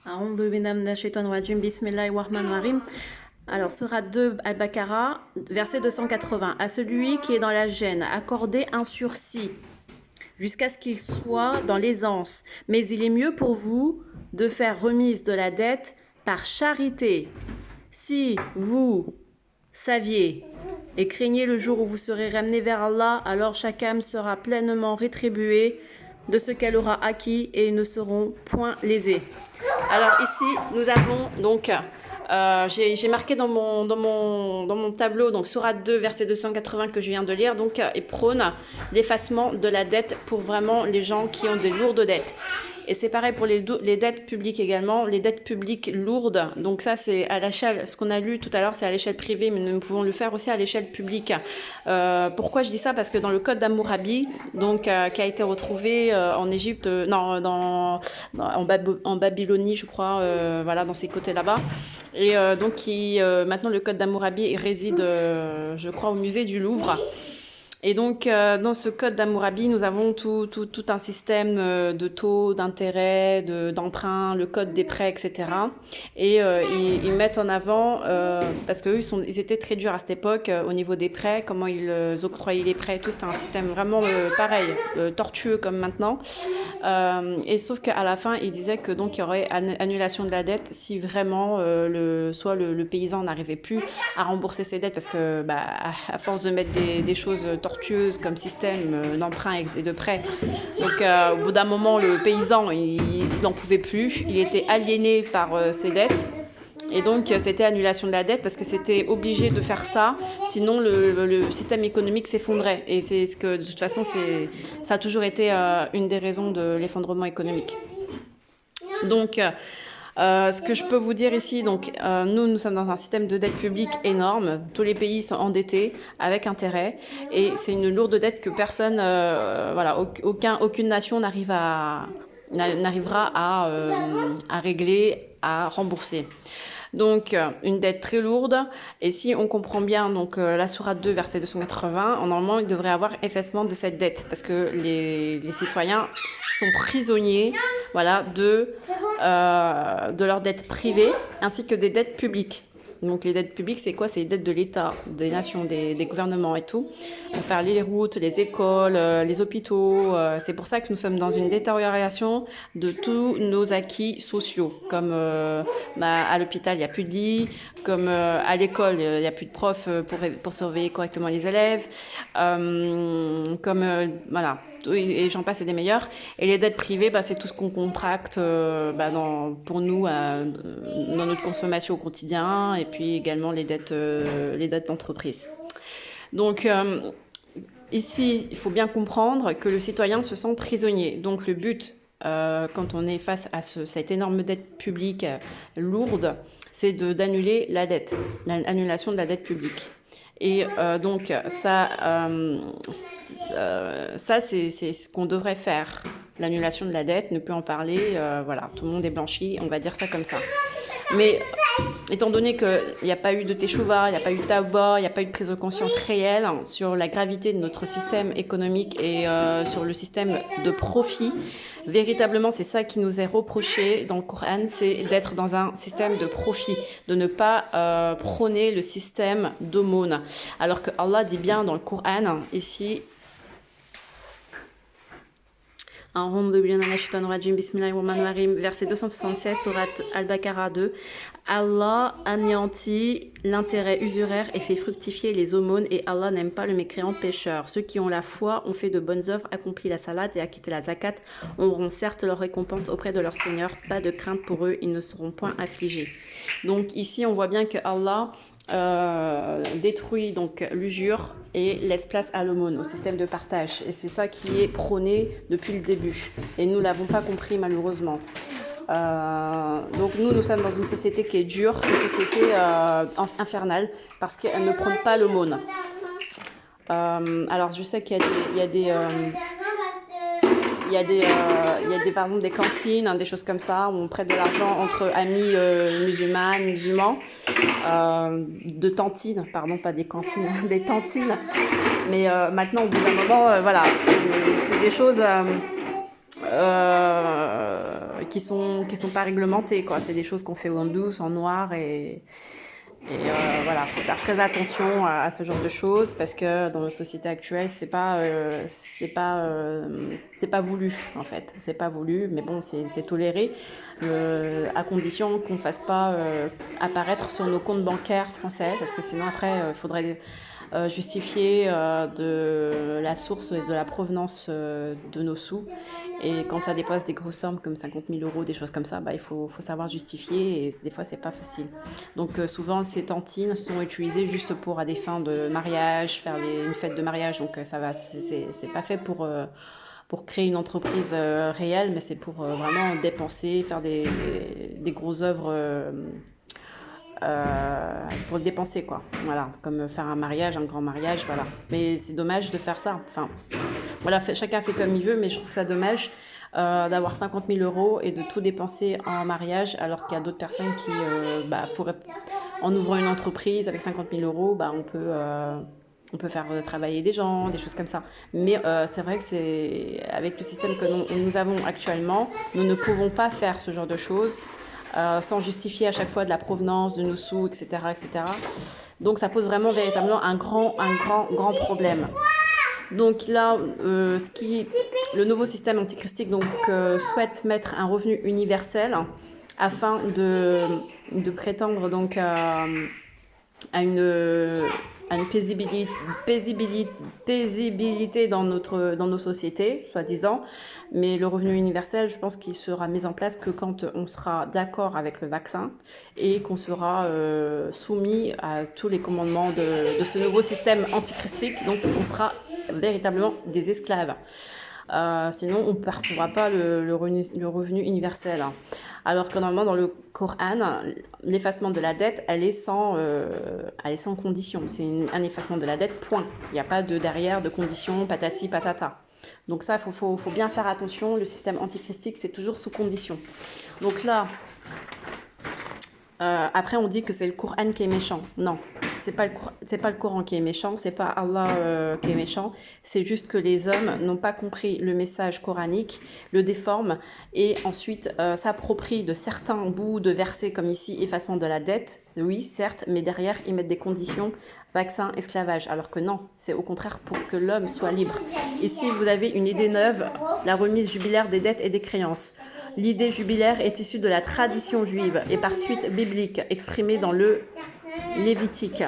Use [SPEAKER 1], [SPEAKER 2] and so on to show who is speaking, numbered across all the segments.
[SPEAKER 1] A'oudhu billahi minash shaitanir rajim. Bismillahir rahmanir rahim. Alors, sourate 2, Al-Baqarah, verset 280. À celui qui est dans la gêne, accordez un sursis jusqu'à ce qu'il soit dans l'aisance. Mais il est mieux pour vous de faire remise de la dette par charité. Si vous saviez et craignez le jour où vous serez ramenés vers Allah, alors chaque âme sera pleinement rétribuée de ce qu'elle aura acquis et ils ne seront point lésés. Alors ici, nous avons donc, j'ai marqué dans mon tableau, donc Sourate 2, verset 280 que je viens de lire, donc, et prône l'effacement de la dette pour vraiment les gens qui ont des lourdes dettes. Et c'est pareil pour les dettes publiques également, les dettes publiques lourdes. Donc ça, c'est à l'échelle, ce qu'on a lu tout à l'heure, c'est à l'échelle privée, mais nous pouvons le faire aussi à l'échelle publique. Pourquoi je dis ça? Parce que dans le code d'Hammurabi, donc qui a été retrouvé en Égypte, non, en Babylonie, je crois, voilà, dans ces côtés là-bas. Et donc maintenant le code d'Hammurabi réside, je crois, au musée du Louvre. Et donc, dans ce code d'Hammurabi, nous avons tout un système de taux, d'intérêt, d'emprunt, le code des prêts, etc. Et ils mettent en avant, parce qu'eux, ils étaient très durs à cette époque au niveau des prêts, comment ils octroyaient les prêts et tout. C'était un système vraiment pareil, tortueux comme maintenant. Et sauf qu'à la fin, ils disaient que donc il y aurait annulation de la dette si vraiment soit le paysan n'arrivait plus à rembourser ses dettes, parce que à force de mettre des choses tortueuses comme système d'emprunt et de prêt, donc au bout d'un moment, le paysan, il n'en pouvait plus, il était aliéné par ses dettes. Et donc, c'était annulation de la dette parce que c'était obligé de faire ça, sinon le système économique s'effondrait. Et c'est ce que, de toute façon, ça a toujours été une des raisons de l'effondrement économique. Donc, ce que je peux vous dire ici, donc, nous sommes dans un système de dette publique énorme. Tous les pays sont endettés avec intérêt. Et c'est une lourde dette que personne, voilà, aucune nation n'arrivera à régler, à rembourser. Donc, une dette très lourde. Et si on comprend bien donc, la Sourate 2, verset 280, normalement, il devrait y avoir effacement de cette dette. Parce que les citoyens sont prisonniers, voilà, de leurs dettes privées ainsi que des dettes publiques. Donc les dettes publiques, c'est quoi? C'est les dettes de l'État, des nations, des gouvernements et tout. Pour faire les routes, les écoles, les hôpitaux. C'est pour ça que nous sommes dans une détérioration de tous nos acquis sociaux. Comme à l'hôpital, il n'y a plus de lits. Comme à l'école, il n'y a plus de profs pour surveiller correctement les élèves. Voilà. Et j'en passe, c'est des meilleurs. Et les dettes privées, c'est tout ce qu'on contracte pour nous, dans notre consommation au quotidien, et puis également les dettes d'entreprise. Donc, ici, il faut bien comprendre que le citoyen se sent prisonnier. Donc, le but, quand on est face à cette énorme dette publique lourde, c'est d'annuler la dette, l'annulation de la dette publique. Et donc, ça c'est ce qu'on devrait faire. L'annulation de la dette, ne peut en parler, voilà, tout le monde est blanchi, on va dire ça comme ça. Mais étant donné qu'il n'y a pas eu de teshuva, il n'y a pas eu de tauba, il n'y a pas eu de prise de conscience réelle sur la gravité de notre système économique et sur le système de profit, véritablement, c'est ça qui nous est reproché dans le Coran, c'est d'être dans un système de profit, de ne pas prôner le système d'aumône. Alors que Allah dit bien dans le Coran, ici, verset 276, sourate Al-Baqarah 2. Allah anéantit l'intérêt usuraire et fait fructifier les aumônes, et Allah n'aime pas le mécréant pécheur. Ceux qui ont la foi, ont fait de bonnes œuvres, accompli la salat et acquitté la zakat, auront certes leur récompense auprès de leur Seigneur. Pas de crainte pour eux, ils ne seront point affligés. Donc ici, on voit bien que Allah détruit donc l'usure et laisse place à l'aumône, au système de partage. Et c'est ça qui est prôné depuis le début. Et nous ne l'avons pas compris malheureusement. Donc nous sommes dans une société qui est dure, une société infernale, parce qu'elle ne prône pas l'aumône. Alors je sais qu'il y a par exemple des cantines, des choses comme ça, où on prête de l'argent entre amis musulmans, de tantines, pardon, pas des cantines, des tantines. Mais maintenant, au bout d'un moment, voilà, c'est des choses qui sont pas réglementées, quoi. C'est des choses qu'on fait en douce, en noir voilà, faut faire très attention à ce genre de choses parce que dans nos sociétés actuelles, c'est pas voulu en fait, c'est pas voulu, mais bon, c'est toléré à condition qu'on ne fasse pas apparaître sur nos comptes bancaires français parce que sinon après, il faudrait justifier de la source et de la provenance de nos sous. Et quand ça dépasse des grosses sommes comme 50 000 euros, des choses comme ça, bah, il faut savoir justifier et des fois c'est pas facile. Donc souvent ces tantines sont utilisées juste pour à des fins de mariage, faire une fête de mariage. Donc ça va, c'est pas fait pour créer une entreprise réelle, mais c'est pour vraiment dépenser, faire des grosses œuvres pour le dépenser, quoi. Voilà, comme faire un mariage, un grand mariage, voilà. Mais c'est dommage de faire ça. Enfin, voilà, chacun fait comme il veut, mais je trouve ça dommage d'avoir 50 000 euros et de tout dépenser en mariage, alors qu'il y a d'autres personnes qui, pourraient, en ouvrant une entreprise avec 50 000 euros, on peut faire travailler des gens, des choses comme ça. Mais c'est vrai que avec le système que nous avons actuellement, nous ne pouvons pas faire ce genre de choses. Sans justifier à chaque fois de la provenance de nos sous, etc., etc. Donc ça pose vraiment véritablement un grand problème. Donc là, le nouveau système antichristique souhaite mettre un revenu universel afin de prétendre donc à une paisibilité dans nos sociétés, soi-disant. Mais le revenu universel, je pense qu'il sera mis en place que quand on sera d'accord avec le vaccin et qu'on sera soumis à tous les commandements de ce nouveau système antichristique. Donc on sera véritablement des esclaves. Sinon, on ne percevra pas le revenu universel. Alors que normalement, dans le Coran, l'effacement de la dette, elle est sans condition. C'est un effacement de la dette, point. Il n'y a pas derrière de condition, patati, patata. Donc ça, il faut bien faire attention. Le système antichristique, c'est toujours sous condition. Donc là, après, on dit que c'est le Coran qui est méchant. Non, c'est pas le Coran qui est méchant, c'est pas Allah qui est méchant. C'est juste que les hommes n'ont pas compris le message coranique, le déforment et ensuite s'approprient de certains bouts de versets comme ici, effacement de la dette. Oui, certes, mais derrière, ils mettent des conditions, vaccin, esclavage. Alors que non, c'est au contraire pour que l'homme soit libre. Ici, vous avez une idée neuve, la remise jubilaire des dettes et des créances. L'idée jubilaire est issue de la tradition juive et par suite biblique, exprimée dans le Lévitique.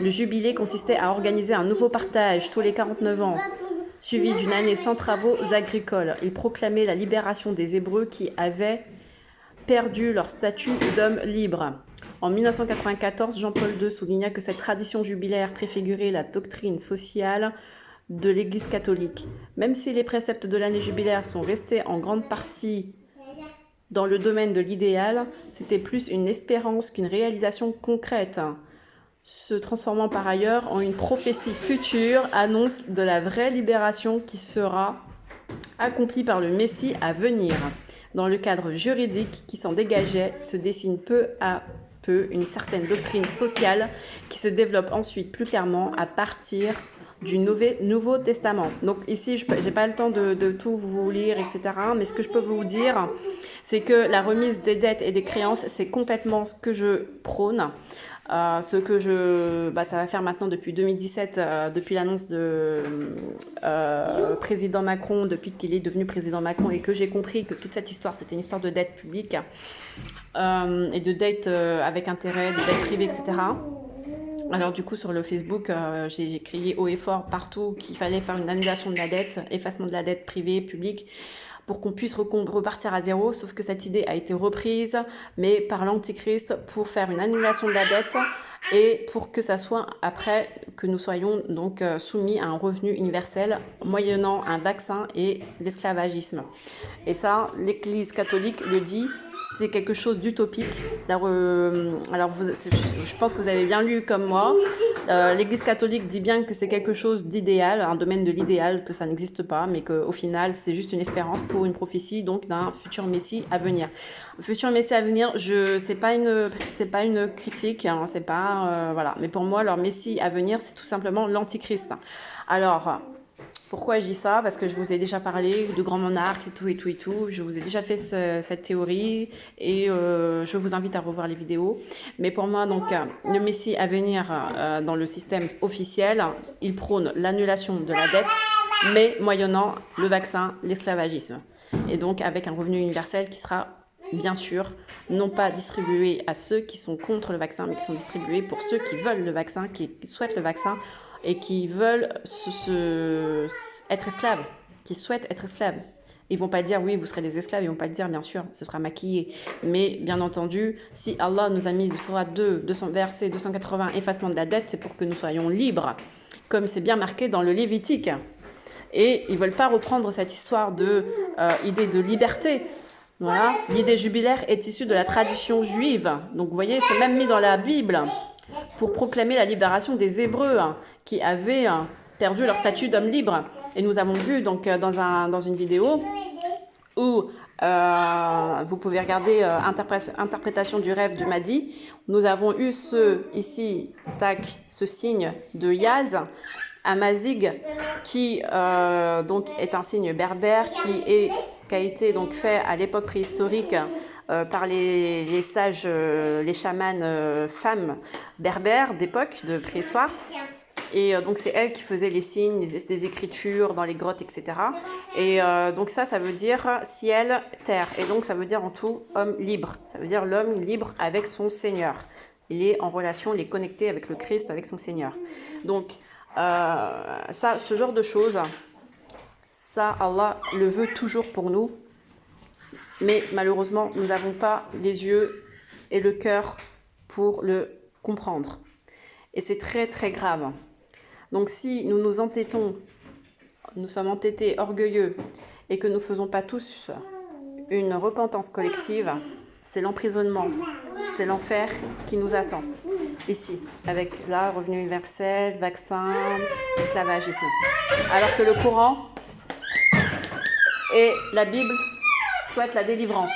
[SPEAKER 1] Le jubilé consistait à organiser un nouveau partage tous les 49 ans, suivi d'une année sans travaux agricoles. Il proclamait la libération des Hébreux qui avaient perdu leur statut d'hommes libres. En 1994, Jean-Paul II souligna que cette tradition jubilaire préfigurait la doctrine sociale de l'Église catholique. Même si les préceptes de l'année jubilaire sont restés en grande partie dans le domaine de l'idéal, c'était plus une espérance qu'une réalisation concrète, se transformant par ailleurs en une prophétie future, annonce de la vraie libération qui sera accomplie par le Messie à venir. Dans le cadre juridique qui s'en dégageait, se dessine peu à peu une certaine doctrine sociale qui se développe ensuite plus clairement à partir du Nouveau Testament. Donc ici, je n'ai pas le temps de tout vous lire, etc. Mais ce que je peux vous dire, c'est que la remise des dettes et des créances, c'est complètement ce que je prône. Ça va faire maintenant depuis 2017, depuis l'annonce de président Macron, depuis qu'il est devenu président Macron et que j'ai compris que toute cette histoire, c'était une histoire de dette publique et de dette avec intérêt, de dette privée, etc. Alors du coup sur le Facebook, j'ai crié haut et fort partout qu'il fallait faire une annulation de la dette, effacement de la dette privée, publique, pour qu'on puisse repartir à zéro, sauf que cette idée a été reprise, mais par l'Antichrist pour faire une annulation de la dette et pour que ça soit après que nous soyons donc soumis à un revenu universel moyennant un vaccin et l'esclavagisme. Et ça, l'Église catholique le dit. C'est quelque chose d'utopique. Alors, je pense que vous avez bien lu comme moi. L'Église catholique dit bien que c'est quelque chose d'idéal, un domaine de l'idéal, que ça n'existe pas, mais qu'au final, c'est juste une espérance pour une prophétie donc d'un futur Messie à venir. Le futur Messie à venir, c'est pas une critique, hein, c'est pas voilà. Mais pour moi, leur Messie à venir, c'est tout simplement l'Antichrist. Alors, Pourquoi je dis ça? Parce que je vous ai déjà parlé de grands monarques et tout et tout et tout. Je vous ai déjà fait cette théorie et je vous invite à revoir les vidéos. Mais pour moi, donc, le Messie à venir dans le système officiel, il prône l'annulation de la dette, mais moyennant le vaccin, l'esclavagisme. Et donc avec un revenu universel qui sera, bien sûr, non pas distribué à ceux qui sont contre le vaccin, mais qui sont distribués pour ceux qui veulent le vaccin, qui souhaitent le vaccin, et qui veulent être esclaves, qui souhaitent être esclaves. Ils vont pas dire oui, vous serez des esclaves, ils vont pas dire bien sûr, ce sera maquillé. Mais bien entendu, si Allah nous a mis le Sourate 2, verset 280, effacement de la dette, c'est pour que nous soyons libres, comme c'est bien marqué dans le Lévitique. Et ils veulent pas reprendre cette histoire de idée de liberté. Voilà, l'idée jubilaire est issue de la tradition juive. Donc vous voyez, c'est même mis dans la Bible pour proclamer la libération des Hébreux qui avaient perdu leur statut d'homme libre. Et nous avons vu donc dans une vidéo où vous pouvez regarder interprétation du rêve du Mahdi. Nous avons eu ce signe de Yaz, Amazigh, qui donc est un signe berbère qui a été donc fait à l'époque préhistorique par les sages, les chamans femmes berbères d'époque, de préhistoire. Et donc c'est elle qui faisait les signes, les écritures dans les grottes, etc. Et donc ça veut dire ciel, terre. Et donc ça veut dire en tout homme libre. Ça veut dire l'homme libre avec son Seigneur. Il est en relation, il est connecté avec le Christ, avec son Seigneur. Donc ce genre de choses, ça Allah le veut toujours pour nous. Mais malheureusement, nous n'avons pas les yeux et le cœur pour le comprendre. Et c'est très très grave. Donc si nous nous entêtons, nous sommes entêtés, orgueilleux, et que nous ne faisons pas tous une repentance collective, c'est l'emprisonnement, c'est l'enfer qui nous attend. Ici, avec là, revenu universel, vaccin, esclavagisme. Alors que le Coran et la Bible souhaitent la délivrance.